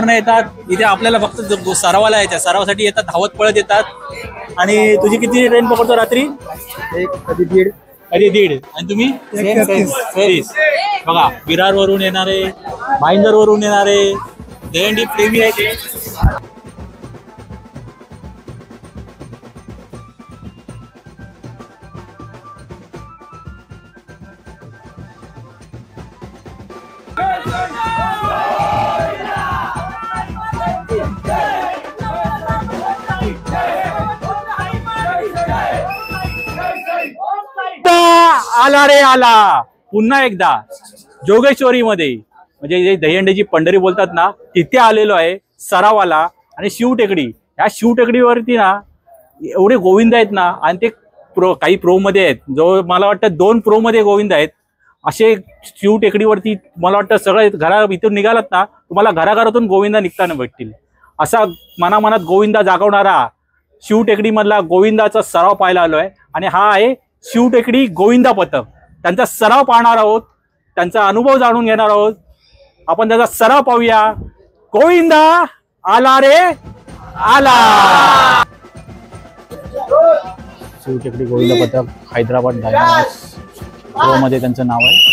वरनं येतात इथे आपल्याला फक्त सरावाला यायच्या सरावासाठी येतात, धावत पळत येतात। आणि तुझी किती ट्रेन पकडतो रात्री? एक कधी दीड आणि तुम्ही? 30। बघा, विरार वरून येणारे, भाईंदर वरून येणारे दहीहंडी प्रेमी आहेत। आला रे आला पुन्हा एकदा जोगेश्वरी मध्ये, म्हणजे जे दहीहंडीची पंढरी बोलतात ना, तिथे आलेलो आहे सरावाला। आणि शिवटेकडी, या शिवटेकडीवरती ना एवढे गोविंद आहेत ना, आणि ते काही प्रो मध्ये आहेत, जो मला वाटतं 2 प्रो मध्ये गोविंद आहेत। असे शिवटेकडीवरती मला वाटतं सगळे घरा इथून निघालात ना, तुम्हाला घराघरातून गोविंदा निघताना भेटतील। असा मनामनात गोविंदा जागवणारा शिवटेकडी मधला गोविंदाचा सराव पाहायला आलोय। आणि हा आहे शिवटेकडी गोविंदा पथक, त्यांचा सराव पाहणार आहोत, त्यांचा अनुभव जाणून घेणार आहोत आपण। त्याचा सराव पाहूया। गोविंदा आला रे आला। शिवटेकडी गोविंदा पथक हैदराबाद डायनामाइट्स मध्ये त्यांचं नाव आहे।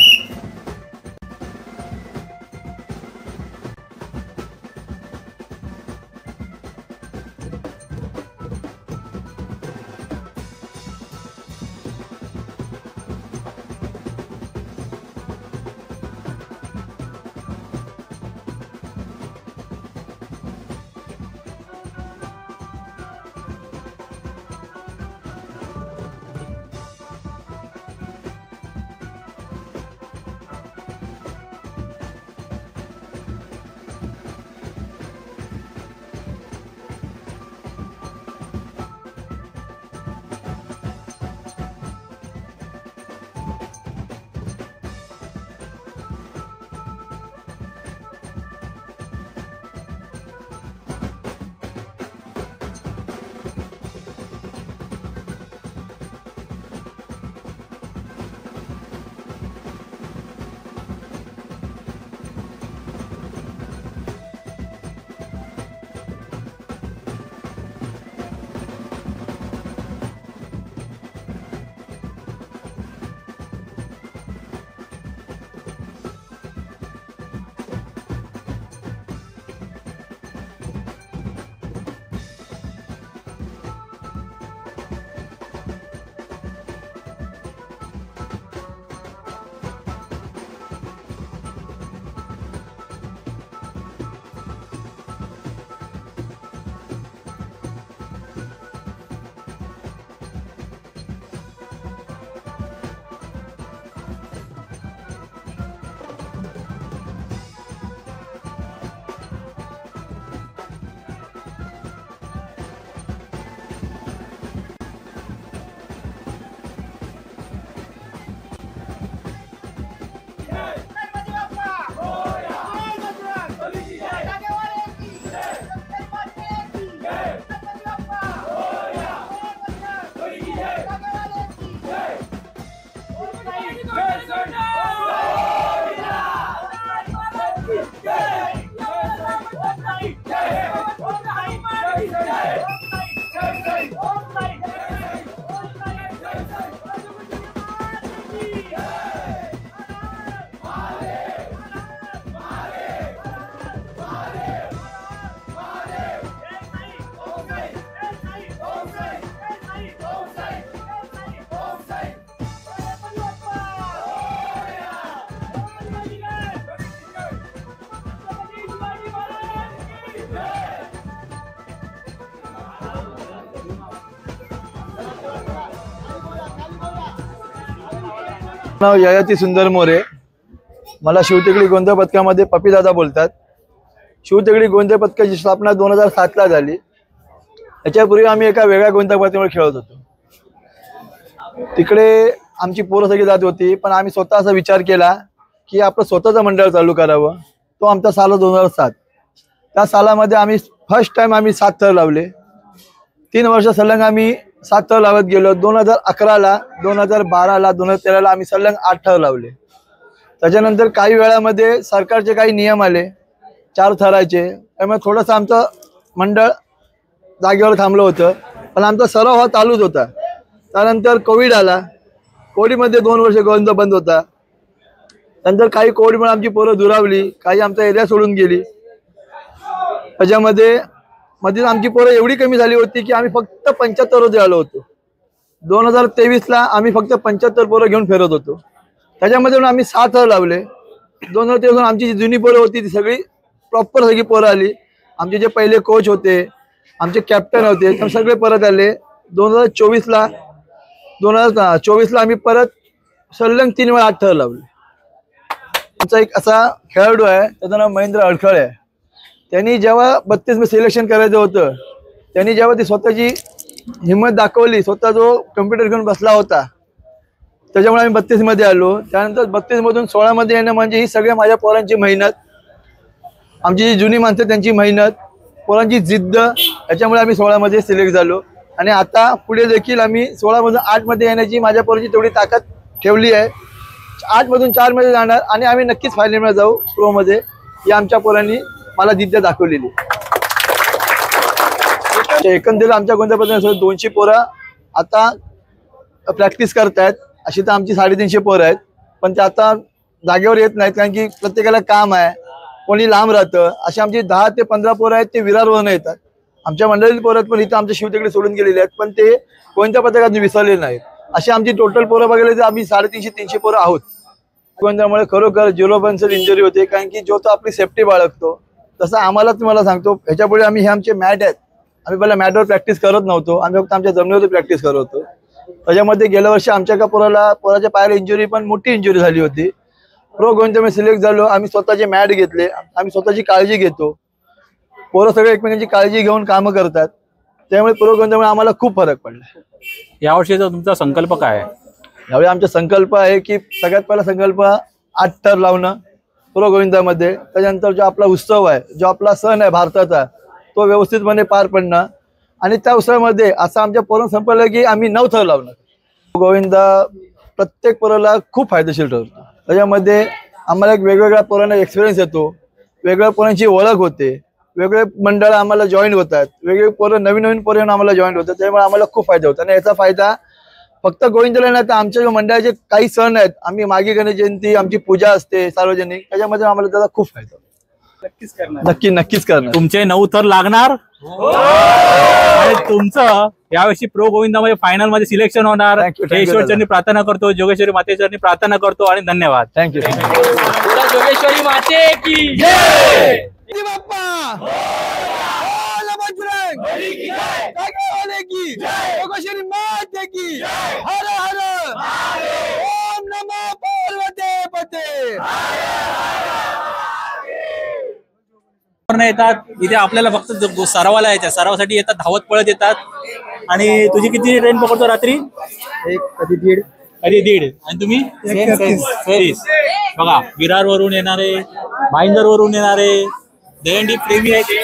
नाव ययाती सुंदर मोरे। मला शिवटेकडी गोंधळ पथकामध्ये पपी दादा बोलतात। शिवटेकडी गोंधळ पथकाची स्थापना 2007 ला झाली। याच्यापूर्वी आम्ही एका वेगळ्या गोंधळ पथकावर खेळत होतो। तिकडे आमची पोरं सगळी जात होती, पण आम्ही स्वतः असा विचार केला की आपलं स्वतःचं मंडळ चालू करावं। तो आमचा साल 2007। त्या सालामध्ये आम्ही फर्स्ट टाइम आम्ही 7 थर लावले। 3 वर्ष सलग आम्ही 7 थर लावत गेलो। 2011 ला, 2012 ला, 2013 ला आम्ही सलग 8 थर लावले। त्याच्यानंतर काही वेळामध्ये सरकारचे काही नियम आले 4 थरायचे, त्यामुळे थोडंसं आमचं मंडळ जागेवर थांबलं होतं, पण आमचा सराव हा चालूच होता. त्यानंतर कोविड आला. कोविडमध्ये 2 वर्ष गोविंदा बंद होता. नंतर काही कोविडमुळे आमची पोरं दुरावली, काही आमचा एरिया सोडून गेली. त्याच्यामध्ये मध्ये आमची पोरं एवढी कमी झाली होती की आम्ही फक्त 75 रोज आलो होतो. 2023ला आम्ही फक्त 75 पोरं घेऊन फिरत होतो. त्याच्यामध्ये आम्ही 6 थर लावले. 2023 आमची जी जुनी पोरं होती ती सगळी प्रॉपर सगळी पोरं आली. आमचे जे पहिले कोच होते, आमचे कॅप्टन होते, ते सगळे परत आले. 2024ला आम्ही परत सलग 3 वेळा 8 थर लावले. आमचा एक असा खेळाडू आहे, त्याचं नाव महेंद्र अडखळे आहे. त्यांनी जेव्हा 32 मध्ये सिलेक्शन करायचं होतं, त्यांनी जेव्हा ती स्वतःची हिंमत दाखवली, स्वतः जो कम्प्युटर घेऊन बसला होता, त्याच्यामुळे आम्ही 32 मध्ये आलो. त्यानंतर 32 मधून 16 मध्ये येणं म्हणजे ही सगळ्या माझ्या पोरांची मेहनत, आमची जी जुनी माणसं त्यांची मेहनत, पोरांची जिद्द, याच्यामुळे आम्ही 16 मध्ये सिलेक्ट झालो. आणि आता पुढे देखील आम्ही 16 मधून 8 मध्ये येण्याची माझ्या पोरांची तेवढी ताकद ठेवली आहे. 8 मधून 4 मध्ये जाणार आणि आम्ही नक्कीच फायनलमध्ये जाऊ प्रो मध्ये, ही आमच्या पोरांनी मला जिद्द दाखवलेली. एकंदरीत आमच्या गोंदियामध्ये 200 पोरं आता प्रॅक्टिस करतायत. अशी तर आमची 350 पोरं आहेत, पण ते आता जागेवर येत नाहीत, कारण की प्रत्येकाला काम आहे, कोणी लांब राहतं. अशी आमची 10 ते 15 पोरं आहेत, ते विरारवरून येतात. आमच्या मंडळीतील पोरं पण इथं आमच्या शिवटेकडे सोडून गेलेले आहेत, पण ते कोणत्या पथकात विसरलेले नाहीत. अशी आमची टोटल पोरं बघायला तर आम्ही 350-300 पोरं आहोत. गोंदियामुळे खरोखर 0% इंजुरी होते, कारण की जो तो आपली सेफ्टी बाळगतो. तसं आम्हाला तुम्हाला सांगतो, ह्याच्यापुढे आम्ही हे आमचे मॅट आहेत, आम्ही पहिला मॅटवर प्रॅक्टिस करत नव्हतो, आम्ही फक्त आमच्या जमिनीवर प्रॅक्टिस करत होतो. त्याच्यामध्ये गेल्या वर्षी आमच्या एका पोराच्या पायाला इंजुरी, पण मोठी इंजुरी झाली होती. प्रो गोंदियामध्ये सिलेक्ट झालो. आम्ही स्वतःचे मॅट घेतले, आम्ही स्वतःची काळजी घेतो. पोरं सगळे एकमेकांची काळजी घेऊन कामं करतात, त्यामुळे प्रो गोंदियामुळे आम्हाला खूप फरक पडला. यावर्षीचा तुमचा संकल्प काय आहे? यावेळी आमचा संकल्प आहे की सगळ्यात पहिला संकल्प 8 थर लावणं प्रो गोविंदामध्ये. त्याच्यानंतर जो आपला उत्सव आहे, जो आपला सण आहे भारताचा, तो व्यवस्थितपणे पार पडणं. आणि त्या उत्सवामध्ये असं आमच्या पोरांना संपलं की आम्ही 9 थर लावणार. गोविंदा प्रत्येक पोराला खूप फायदेशीर ठरतो. त्याच्यामध्ये आम्हाला एक वेगवेगळ्या पोरांना एक्सपिरियन्स येतो, वेगवेगळ्या पोरांची ओळख होते, वेगवेगळे मंडळ आम्हाला जॉईन होतात, वेगवेगळे पोरं नवीन पोरं आम्हाला जॉईन होतात. त्यामुळे आम्हाला खूप फायदा होतो. आणि याचा फायदा फक्त गोविंदाला नाही तर आमच्या जो मंडळाचे काही सण आहेत, आम्ही मागे गणेश जयंती, आमची पूजा असते सार्वजनिक, त्याच्यामध्ये आम्हाला त्याचा खूप फायदा होतो. नक्कीच करणार. तुमचे 9 थर लागणार आणि तुमचं यावर्षी प्रो गोविंदामध्ये फायनल मध्ये सिलेक्शन होणार. ईश्वरचरणी प्रार्थना करतो, जोगेश्वरी मातेचरणी प्रार्थना करतो आणि धन्यवाद. थँक्यू. जोगेश्वरी माते की जय. हर हर ओम नमो पार्वते पते. येतात इथे आपल्याला फक्त सरावाला यायच्या, सरावासाठी येतात, धावत पळत येतात. आणि तुझी किती ट्रेन पकडतो रात्री? 1 कधी 1.5 कधी 1.5. आणि तुम्ही? 30. बघा, विरार वरून येणारे, भाईंदर वरून येणारे, दहीहंडी प्रेमी आहे.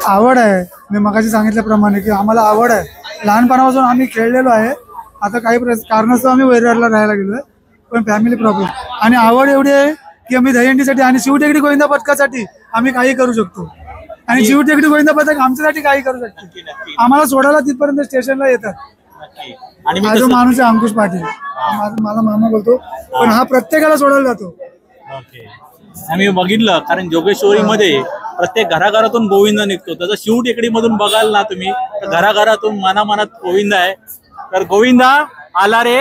आवड आहे. मी मगाशी सांगितल्याप्रमाणे की आम्हाला आवड आहे, लहानपणापासून आम्ही खेळलेलो आहे. आता काही कारणास्तव आम्ही विरारला राहायला गेलोय, पण फॅमिली प्रॉब्लेम. आणि आवड एवढी आहे की आम्ही दहीहंडीसाठी आणि शिवटेकडी गोविंदा पथकासाठी आम्ही काही करू शकतो. आणि शिवटेकडी गोविंदा पथक आमच्यासाठी काही करू शकतो. आम्हाला सोडायला तिथपर्यंत स्टेशनला येतात. आणि हा जो माणूस आहे अंकुश पाटील, मला मामा बोलतो, पण हा प्रत्येकाला सोडायला जातो. आम्ही बघितलं, कारण जोगेश्वरी मध्ये प्रत्येक घराघरातून गोविंद निघतो. तसं शिवटेकडी मधून बघाल ना तुम्ही, तर घराघरातून मनामनात गोविंद आहे. तर गोविंदा आला रे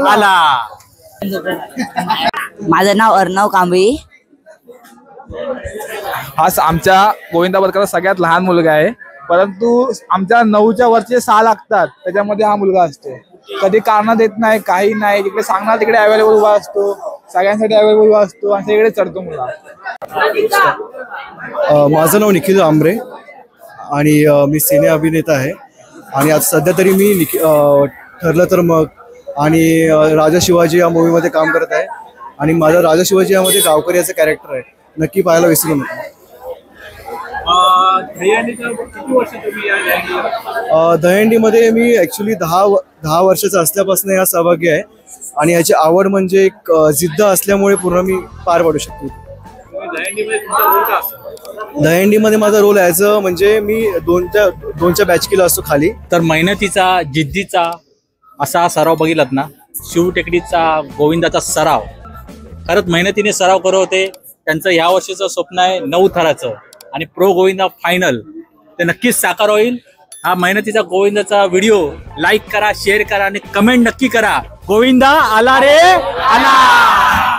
आला. माझं नाव अर्णव कांबळी. हा आमच्या गोविंदा पथकाचा सगळ्यात लहान मुलगा आहे, परंतु आमच्या 9च्या वरचे 6 लागतात, त्याच्यामध्ये हा मुलगा असतो. कधी कारण देत नाही, काही नाही, जिकडे सांगणार तिकडे अवेलेबल उभा असतो, सगळ्यांसाठी अवेलेबल उभा असतो आणि सगळीकडे चढतो मुलगा. माझं नाव निखिल आंबरे आणि मी सिने अभिनेता आहे. आणि आज सध्या तरी मी ठरलं तर मग आणि राजा शिवाजी या मूवीमध्ये काम करत आहे. आणि माझा राजा शिवाजी यामध्ये गावकरी याचं कॅरेक्टर आहे, नक्की पाहायला विसरू नका. दहीहंडीमध्ये मी ॲक्च्युली 10 वर्षाचा असल्यापासून या सहभागी आहे. आणि याची आवड म्हणजे एक जिद्द असल्यामुळे पूर्ण मी पार पाडू शकतो. दहीहंडीमध्ये तुमचा रोल काय असतो? दहीहंडीमध्ये माझा रोल यायचं म्हणजे मी दोनच्या बॅच केला असतो खाली. तर मेहनतीचा, जिद्दीचा असा सराव बघितलात ना, शिवटेकडीचा गोविंदाचा सराव. खरंच मेहनतीने सराव करत होते. त्यांचं या वर्षीचं स्वप्न आहे 9 थराचं आणि प्रो गोविंदा फायनल ते नक्कीच साकार होईल. हा मेहनतीचा गोविंदाचा व्हिडिओ लाईक करा, शेअर करा आणि कमेंट नक्की करा. गोविंदा आला रे आला.